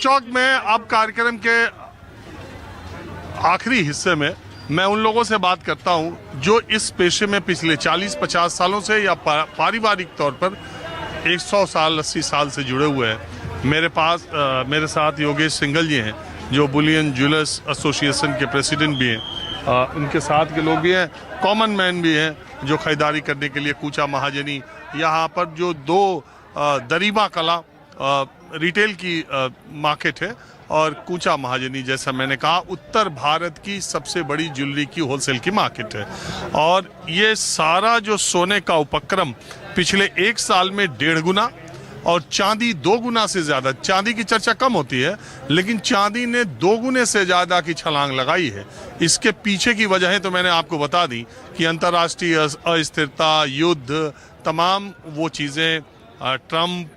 चौक में अब कार्यक्रम के आखिरी हिस्से में मैं उन लोगों से बात करता हूं जो इस पेशे में पिछले 40-50 सालों से या पारिवारिक तौर पर 100 साल 80 साल से जुड़े हुए हैं। मेरे साथ योगेश सिंघल जी हैं जो बुलियन ज्वेलर्स एसोसिएशन के प्रेसिडेंट भी हैं। उनके साथ के लोग भी हैं, कॉमन मैन भी हैं जो खरीदारी करने के लिए कूचा महाजनी यहाँ पर जो दो दरीबा कला रिटेल की मार्केट है और कूचा महाजनी, जैसा मैंने कहा, उत्तर भारत की सबसे बड़ी ज्वेलरी की होलसेल की मार्केट है। और ये सारा जो सोने का उपक्रम पिछले 1 साल में 1.5 गुना और चांदी 2 गुना से ज़्यादा, चांदी की चर्चा कम होती है लेकिन चांदी ने 2 गुने से ज़्यादा की छलांग लगाई है। इसके पीछे की वजहें तो मैंने आपको बता दी कि अंतर्राष्ट्रीय अस्थिरता, युद्ध, तमाम वो चीज़ें, ट्रम्प,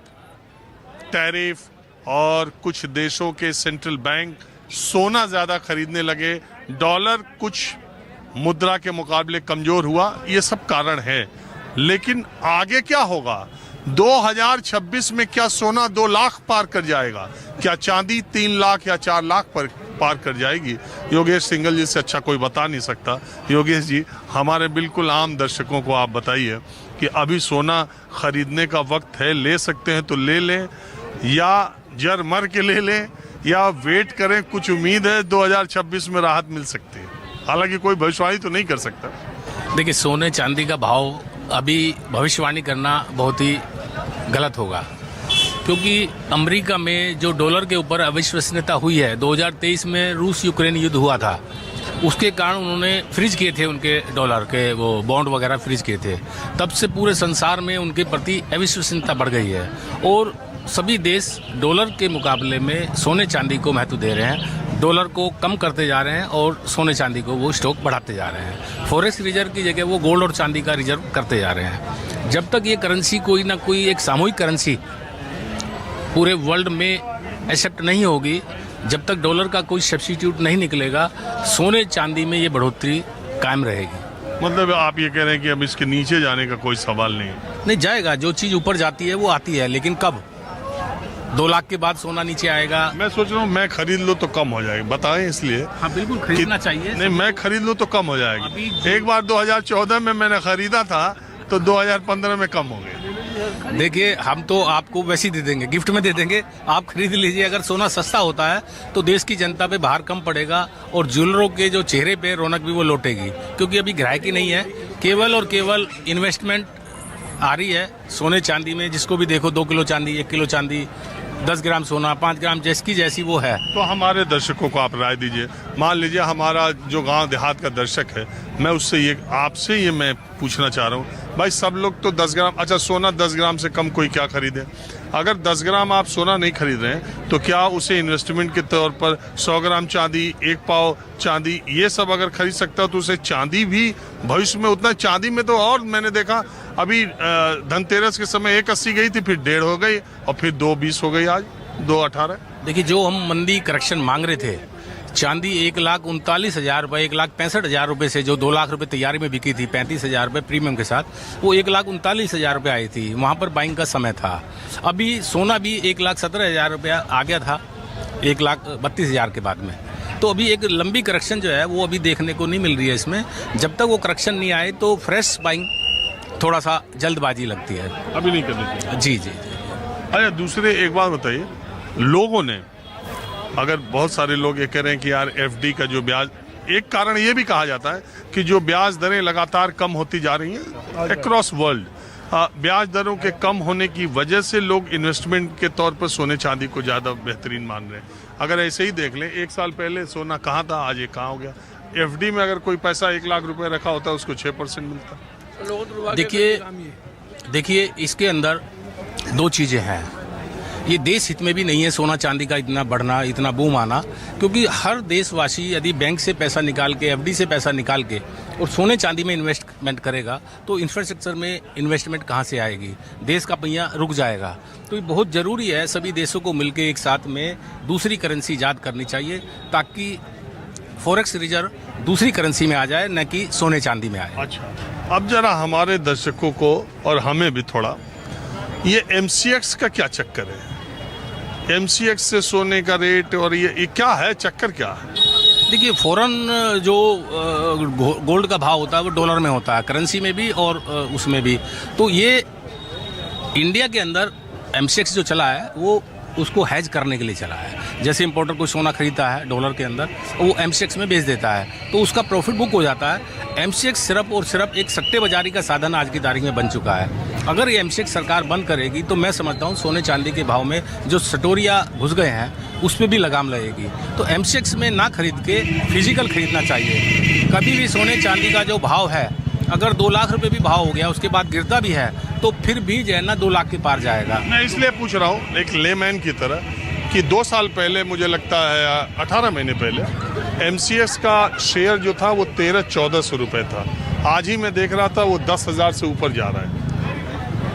टैरिफ और कुछ देशों के सेंट्रल बैंक सोना ज़्यादा खरीदने लगे, डॉलर कुछ मुद्रा के मुकाबले कमज़ोर हुआ, ये सब कारण है। लेकिन आगे क्या होगा? 2026 में क्या सोना 2 लाख पार कर जाएगा? क्या चांदी 3 लाख या 4 लाख पर पार कर जाएगी? योगेश सिंघल जी से अच्छा कोई बता नहीं सकता। योगेश जी, हमारे बिल्कुल आम दर्शकों को आप बताइए कि अभी सोना खरीदने का वक्त है, ले सकते हैं तो ले लें या जर मर के ले लें या वेट करें? कुछ उम्मीद है 2026 में राहत मिल सकती है, हालांकि कोई भविष्यवाणी तो नहीं कर सकता। देखिए, सोने चांदी का भाव अभी भविष्यवाणी करना बहुत ही गलत होगा, क्योंकि अमेरिका में जो डॉलर के ऊपर अविश्वसनीयता हुई है, 2023 में रूस यूक्रेन युद्ध हुआ था, उसके कारण उन्होंने फ्रीज किए थे, उनके डॉलर के वो बॉन्ड वगैरह फ्रीज किए थे। तब से पूरे संसार में उनके प्रति अविश्वसनीयता बढ़ गई है और सभी देश डॉलर के मुकाबले में सोने चांदी को महत्व दे रहे हैं, डॉलर को कम करते जा रहे हैं और सोने चांदी को वो स्टॉक बढ़ाते जा रहे हैं। फॉरेक्स रिजर्व की जगह वो गोल्ड और चांदी का रिजर्व करते जा रहे हैं। जब तक ये करेंसी कोई ना कोई एक सामूहिक करेंसी पूरे वर्ल्ड में एक्सेप्ट नहीं होगी, जब तक डॉलर का कोई सब्स्टिट्यूट नहीं निकलेगा, सोने चांदी में ये बढ़ोतरी कायम रहेगी। मतलब आप ये कह रहे हैं कि अब इसके नीचे जाने का कोई सवाल नहीं जाएगा। जो चीज़ ऊपर जाती है वो आती है, लेकिन कब? 2 लाख के बाद सोना नीचे आएगा। मैं सोच रहा हूँ मैं खरीद लूँ तो कम हो जाएगी, बताएं इसलिए। हाँ, बिल्कुल खरीदना चाहिए। नहीं, मैं खरीद लूँ तो कम हो जाएगी। एक बार 2014 में मैंने खरीदा था तो 2015 में कम हो गए। देखिए, हम तो आपको वैसे ही दे देंगे, गिफ्ट में दे देंगे, आप खरीद लीजिए। अगर सोना सस्ता होता है तो देश की जनता पे भार कम पड़ेगा और ज्वेलरों के जो चेहरे पे रौनक भी वो लौटेगी, क्योंकि अभी ग्राहकी नहीं है, केवल और केवल इन्वेस्टमेंट आ रही है सोने चांदी में। जिसको भी देखो 2 किलो चांदी, 1 किलो चांदी, 10 ग्राम सोना, 5 ग्राम, जैसी वो है। तो हमारे दर्शकों को आप राय दीजिए। मान लीजिए हमारा जो गांव देहात का दर्शक है, मैं उससे ये आपसे ये मैं पूछना चाह रहा हूँ, भाई सब लोग तो 10 ग्राम, अच्छा सोना 10 ग्राम से कम कोई क्या खरीदे? अगर 10 ग्राम आप सोना नहीं खरीद रहे हैं तो क्या उसे इन्वेस्टमेंट के तौर पर 100 ग्राम चांदी, 1 पाव चांदी, ये सब अगर खरीद सकता हो तो उसे चांदी भी भविष्य में उतना, चांदी में तो और मैंने देखा अभी धनतेरस के समय 1.80 गई थी, फिर 1.5 हो गई और फिर 2.20 हो गई, आज 2.18। देखिए, जो हम मंदी करेक्शन मांग रहे थे, चांदी 1,39,000 रुपये, 1,65,000 रुपये से जो 2 लाख रुपए तैयारी में बिकी थी 35,000 रुपये प्रीमियम के साथ, वो 1,39,000 रुपये आई थी। वहाँ पर बाइंग का समय था। अभी सोना भी 1,17,000 रुपया आ गया था 1,32,000 के बाद में। तो अभी एक लंबी करेक्शन जो है वो अभी देखने को नहीं मिल रही है इसमें। जब तक वो करेक्शन नहीं आए तो फ्रेश बाइंग थोड़ा सा जल्दबाजी लगती है, अभी नहीं करनी चाहिए। जी जी। अच्छा, दूसरे एक बात बताइए, लोगों ने, अगर बहुत सारे लोग ये कह रहे हैं कि यार एफडी का जो ब्याज, एक कारण ये भी कहा जाता है कि जो ब्याज दरें लगातार कम होती जा रही हैं अक्रॉस वर्ल्ड, ब्याज दरों के कम होने की वजह से लोग इन्वेस्टमेंट के तौर पर सोने चांदी को ज़्यादा बेहतरीन मान रहे हैं। अगर ऐसे ही देख लें, 1 साल पहले सोना कहाँ था, आज ये कहाँ हो गया। एफडी में अगर कोई पैसा 1 लाख रुपए रखा होता है उसको 6% मिलता। देखिए इसके अंदर 2 चीज़ें हैं। ये देश हित में भी नहीं है सोना चांदी का इतना बढ़ना, इतना बूम आना, क्योंकि हर देशवासी यदि बैंक से पैसा निकाल के, एफडी से पैसा निकाल के और सोने चांदी में इन्वेस्टमेंट करेगा तो इंफ्रास्ट्रक्चर में इन्वेस्टमेंट कहाँ से आएगी? देश का पहिया रुक जाएगा। तो ये बहुत ज़रूरी है सभी देशों को मिलकर एक साथ में दूसरी करेंसी ईजाद करनी चाहिए, ताकि फॉरेक्स रिजर्व दूसरी करेंसी में आ जाए, न कि सोने चांदी में आए। अच्छा, अब जरा हमारे दर्शकों को और हमें भी थोड़ा, ये MCX का क्या चक्कर है? MCX से सोने का रेट और ये क्या है, चक्कर क्या है? देखिए, फॉरेन जो गोल्ड का भाव होता है वो डॉलर में होता है, करेंसी में भी और उसमें भी। तो ये इंडिया के अंदर MCX जो चला है वो उसको हैज करने के लिए चला है। जैसे इंपोर्टर कोई सोना खरीदता है डॉलर के अंदर, वो MCX में बेच देता है तो उसका प्रॉफिट बुक हो जाता है। MCX सिर्फ और सिर्फ एक सट्टेबाजी का साधन आज की तारीख में बन चुका है। अगर ये MCX सरकार बंद करेगी तो मैं समझता हूँ सोने चांदी के भाव में जो सटोरिया घुस गए हैं उस पर भी लगाम लगेगी। तो MCX में ना खरीद के फिजिकल खरीदना चाहिए। कभी भी सोने चांदी का जो भाव है, अगर 2 लाख रुपए भी भाव हो गया उसके बाद गिरता भी है तो फिर भी जो है ना 2 लाख के पार जाएगा। मैं इसलिए पूछ रहा हूँ एक लेमैन की तरह कि 2 साल पहले, मुझे लगता है 18 महीने पहले, MCX का शेयर जो था वो 1300-1400 रुपये था। आज ही मैं देख रहा था वो 10,000 से ऊपर जा रहा है।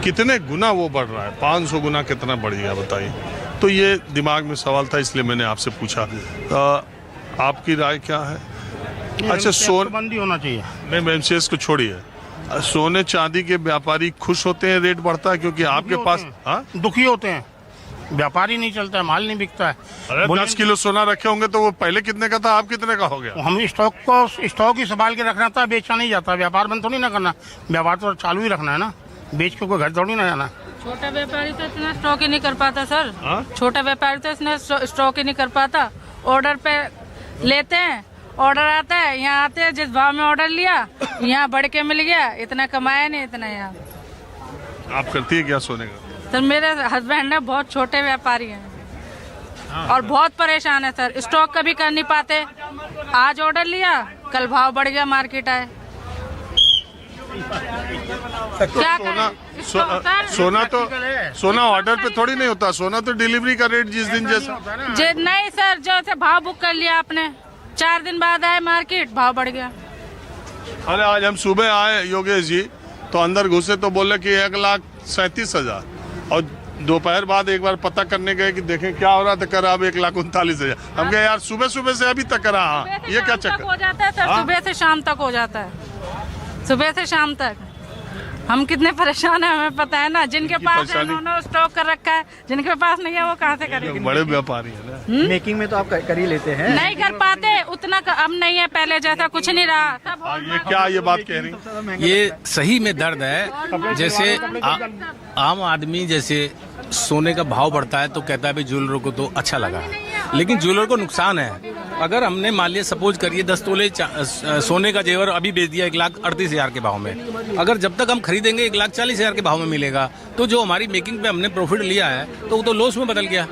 कितने गुना वो बढ़ रहा है, 500 गुना कितना बढ़ गया बताइए। तो ये दिमाग में सवाल था, इसलिए मैंने आपसे पूछा। आपकी राय क्या है? अच्छा, बंदी होना चाहिए। मैं MCX को छोड़िए, सोने चांदी के व्यापारी खुश होते हैं रेट बढ़ता है क्योंकि आपके पास दुखी होते हैं, व्यापारी नहीं चलता है, माल नहीं बिकता है। अरे 10 किलो सोना रखे होंगे तो वो पहले कितने का था, आप कितने का हो गया? हम स्टॉक ही संभाल के रखना था, बेचा नहीं जाता। व्यापार बंद थोड़ी ना करना, व्यापार तो चालू ही रखना है ना, बेच के कोई घर थोड़ी ना जाना। छोटा व्यापारी तो इतना स्टॉक ही नहीं कर पाता सर। छोटा व्यापारी तो इतना स्टॉक ही नहीं कर पाता। ऑर्डर पे लेते हैं, ऑर्डर आता है, यहाँ आते हैं, जिस भाव में ऑर्डर लिया यहाँ बढ़ के मिल गया, इतना कमाया नहीं, इतना यहाँ। आप करती है क्या सोने का? सर मेरे हस्बैंड है बहुत छोटे व्यापारी हैं और बहुत परेशान है सर, स्टॉक कभी कर नहीं पाते। आज ऑर्डर लिया, कल भाव बढ़ गया, मार्केट आए, क्या करें? सोना ऑर्डर पे थोड़ी नहीं होता, सोना तो डिलीवरी का रेट जिस दिन जैसा। नहीं सर, जैसे भाव बुक कर लिया आपने, 4 दिन बाद आए मार्केट, भाव बढ़ गया। अरे आज हम सुबह आए योगेश जी, तो अंदर घुसे तो बोले कि 1,37,000 और दोपहर बाद एक बार पता करने गए कि देखें क्या हो रहा था, करा अब 1,39,000। हम कहे यार सुबह सुबह से अभी तक करा, ये क्या चक्कर हो जाता है सर? सुबह से शाम तक हो जाता है, सुबह से शाम तक। हम कितने परेशान हैं हमें पता है ना। जिनके पास है उन्होंने स्टॉक कर रखा है, जिनके पास नहीं है वो कहाँ से करेंगे? बड़े व्यापारी है ना। मेकिंग में तो आप कर ही लेते हैं, नहीं कर पाते उतना, अब नहीं है, पहले जैसा कुछ नहीं रहा। सब ये क्या ये बात कह रही? ये सही में दर्द है। जैसे आम आदमी जैसे सोने का भाव बढ़ता है तो कहता है भाई ज्वेलरों को तो अच्छा लगा, लेकिन ज्वेलर को नुकसान है। अगर हमने मान लिया सपोज करिए 10 तोले सोने का जेवर अभी बेच दिया 1,38,000 के भाव में, अगर जब तक हम खरीदेंगे 1,40,000 के भाव में मिलेगा तो जो हमारी मेकिंग पे हमने प्रॉफिट लिया है तो वो तो लॉस में बदल गया।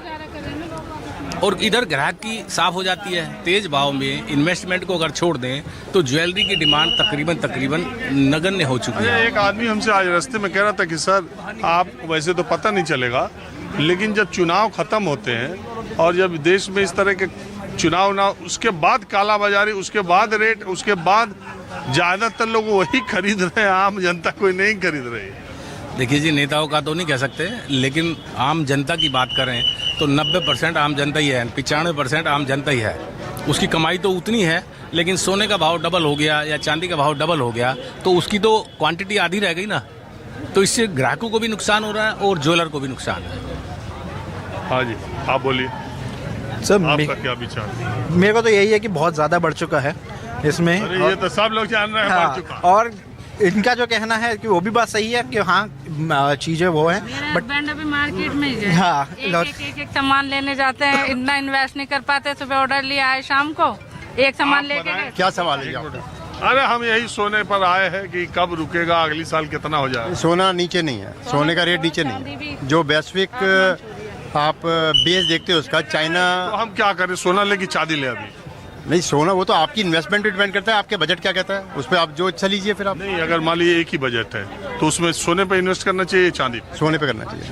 और इधर ग्राहक की साफ हो जाती है। तेज भाव में इन्वेस्टमेंट को अगर छोड़ दें तो ज्वेलरी की डिमांड तकरीबन नगण्य हो चुकी है। एक आदमी हमसे आज रास्ते में कह रहा था कि सर आप वैसे तो पता नहीं चलेगा, लेकिन जब चुनाव खत्म होते हैं और जब देश में इस तरह के चुनाव ना, उसके बाद काला बाजारी, उसके बाद रेट, उसके बाद ज्यादातर लोग वही खरीद रहे हैं, आम जनता कोई नहीं खरीद रही। देखिए जी, नेताओं का तो नहीं कह सकते, लेकिन आम जनता की बात करें तो 90% आम जनता ही है, 95% आम जनता ही है। उसकी कमाई तो उतनी है, लेकिन सोने का भाव डबल हो गया या चांदी का भाव डबल हो गया तो उसकी तो क्वांटिटी आधी रह गई ना। तो इससे ग्राहकों को भी नुकसान हो रहा है और ज्वेलर को भी नुकसान है। हाँ जी, आप बोलिए सर। आपका क्या विचार? मेरे को तो यही है कि बहुत ज़्यादा बढ़ चुका है इसमें। अरे ये तो सब लोग जान रहे हैं, हाँ, बढ़ चुका। और इनका जो कहना है कि वो भी बात सही है कि हाँ चीज़ें वो हैं, बट हस्बैंड अभी मार्केट में ही है। हाँ, एक सामान लेने जाते हैं, इतना इन्वेस्ट नहीं कर पाते। सुबह ऑर्डर लिया आए, शाम को एक सामान लेके गए। क्या सवाल है आपका? अरे हम यही सोने पर आए हैं कि कब रुकेगा, अगली साल कितना हो जाएगा। सोना नीचे नहीं है, सोने का रेट नीचे नहीं है। जो वैश्विक आप बेस देखते हो उसका, चाइना। तो हम क्या करें, सोना ले कि चांदी ले? अभी नहीं, सोना वो तो आपकी इन्वेस्टमेंट पे डिपेंड करता है, आपके बजट क्या कहता है, उस पर आप जो अच्छा लीजिए। फिर आप नहीं, अगर मान लीजिए एक ही बजट है तो उसमें सोने पे इन्वेस्ट करना चाहिए, चांदी? सोने पे करना चाहिए।